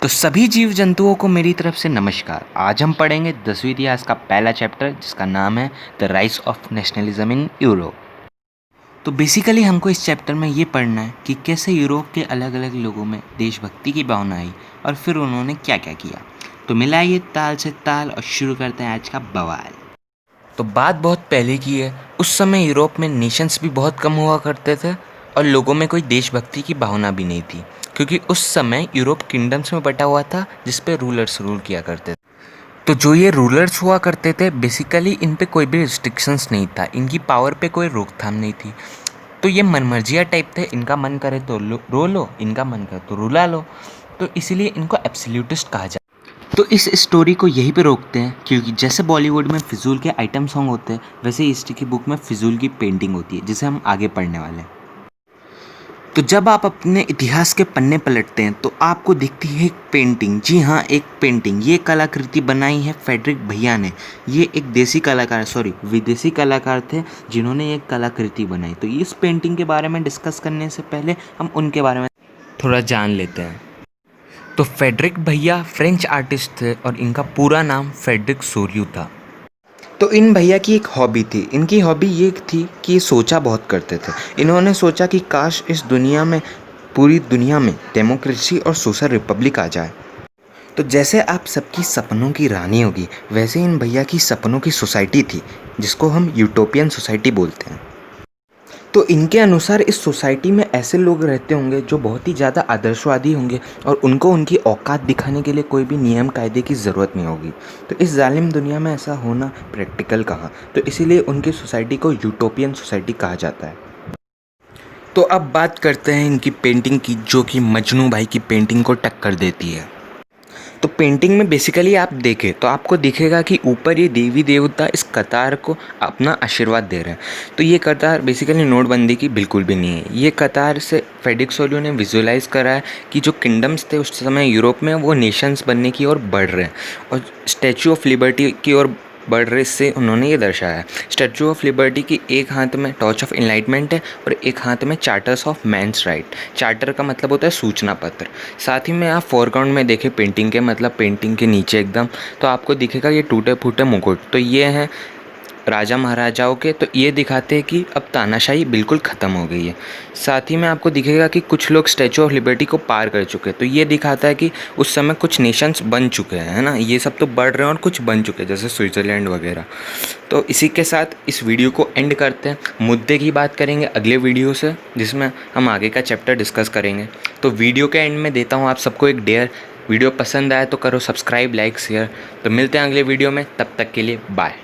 तो सभी जीव जंतुओं को मेरी तरफ से नमस्कार। आज हम पढ़ेंगे 10वीं इतिहास का पहला चैप्टर जिसका नाम है the rise of nationalism in Europe. तो बेसिकली हमको इस चैप्टर में ये पढ़ना है कि कैसे यूरोप के अलग अलग लोगों में देशभक्ति की भावना आई और फिर उन्होंने क्या क्या किया। तो मिलाइए ताल से ताल और शुरू करते हैं आज का बवाल। तो बात बहुत पहले की है। उस समय यूरोप में नेशंस भी बहुत कम हुआ करते थे और लोगों में कोई देशभक्ति की भावना भी नहीं थी, क्योंकि उस समय यूरोप किंगडम्स में बटा हुआ था जिस पे रूलर्स रूल किया करते थे। तो जो ये रूलर्स हुआ करते थे बेसिकली इन पे कोई भी रिस्ट्रिक्शंस नहीं था, इनकी पावर पे कोई रोकथाम नहीं थी। तो ये मनमर्जिया टाइप थे, इनका मन करे तो रो लो, इनका मन करे तो रुला लो। तो इसीलिए इनको एब्सोल्यूटिस्ट कहा जाता है। तो इस स्टोरी को यहीं पे रोकते हैं, क्योंकि जैसे बॉलीवुड में फिजूल के आइटम सॉन्ग होते हैं वैसे हिस्ट्री की बुक में फिजूल की पेंटिंग होती है जिसे हम आगे पढ़ने वाले हैं। तो जब आप अपने इतिहास के पन्ने पलटते हैं तो आपको दिखती है एक पेंटिंग। जी हाँ, एक पेंटिंग। ये कलाकृति बनाई है फेडरिक भैया ने। ये एक देसी कलाकार, सॉरी विदेशी कलाकार थे जिन्होंने एक कलाकृति बनाई। तो इस पेंटिंग के बारे में डिस्कस करने से पहले हम उनके बारे में थोड़ा जान लेते हैं। तो फेडरिक भैया फ्रेंच आर्टिस्ट थे और इनका पूरा नाम फेडरिक सोरियू था। तो इन भैया की एक हॉबी थी। इनकी हॉबी ये थी कि ये सोचा बहुत करते थे। इन्होंने सोचा कि काश इस दुनिया में, पूरी दुनिया में डेमोक्रेसी और सोशल रिपब्लिक आ जाए। तो जैसे आप सबकी सपनों की रानी होगी, वैसे इन भैया की सपनों की सोसाइटी थी जिसको हम यूटोपियन सोसाइटी बोलते हैं। तो इनके अनुसार इस सोसाइटी में ऐसे लोग रहते होंगे जो बहुत ही ज़्यादा आदर्शवादी होंगे और उनको उनकी औकात दिखाने के लिए कोई भी नियम कायदे की ज़रूरत नहीं होगी। तो इस जालिम दुनिया में ऐसा होना प्रैक्टिकल कहाँ, तो इसीलिए उनकी सोसाइटी को यूटोपियन सोसाइटी कहा जाता है। तो अब बात करते हैं इनकी पेंटिंग की, जो कि मजनू भाई की पेंटिंग को टक्कर देती है। तो पेंटिंग में बेसिकली आप देखें तो आपको दिखेगा कि ऊपर ये देवी देवता इस कतार को अपना आशीर्वाद दे रहे हैं। तो ये कतार बेसिकली नोटबंदी की बिल्कुल भी नहीं है। ये कतार से फेडिक्स सोलियो ने विजुअलाइज करा है कि जो किंगडम्स थे उस समय यूरोप में, वो नेशंस बनने की ओर बढ़ रहे हैं और स्टैचू ऑफ लिबर्टी की ओर बढ़ रहे। इससे उन्होंने ये दर्शाया है। स्टैचू ऑफ लिबर्टी की एक हाथ में टॉर्च ऑफ इनलाइटमेंट है और एक हाथ में charters of man's right. Charter का मतलब होता है सूचना पत्र। साथ ही में आप फोरग्राउंड में देखें पेंटिंग के, मतलब पेंटिंग के नीचे एकदम, तो आपको दिखेगा ये टूटे फूटे मुकुट। तो ये हैं राजा महाराजाओं के। तो ये दिखाते हैं कि अब तानाशाही बिल्कुल ख़त्म हो गई है। साथ ही में आपको दिखेगा कि कुछ लोग स्टैचू ऑफ लिबर्टी को पार कर चुके हैं। तो ये दिखाता है कि उस समय कुछ नेशंस बन चुके हैं, है ना। ये सब तो बढ़ रहे हैं और कुछ बन चुके हैं जैसे स्विट्ज़रलैंड वगैरह। तो इसी के साथ इस वीडियो को एंड करते हैं। मुद्दे की बात करेंगे अगले वीडियो से, जिसमें हम आगे का चैप्टर डिस्कस करेंगे। तो वीडियो के एंड में देता हूँ आप सबको एक डेयर। वीडियो पसंद आए तो करो सब्सक्राइब, लाइक, शेयर। तो मिलते हैं अगले वीडियो में, तब तक के लिए बाय।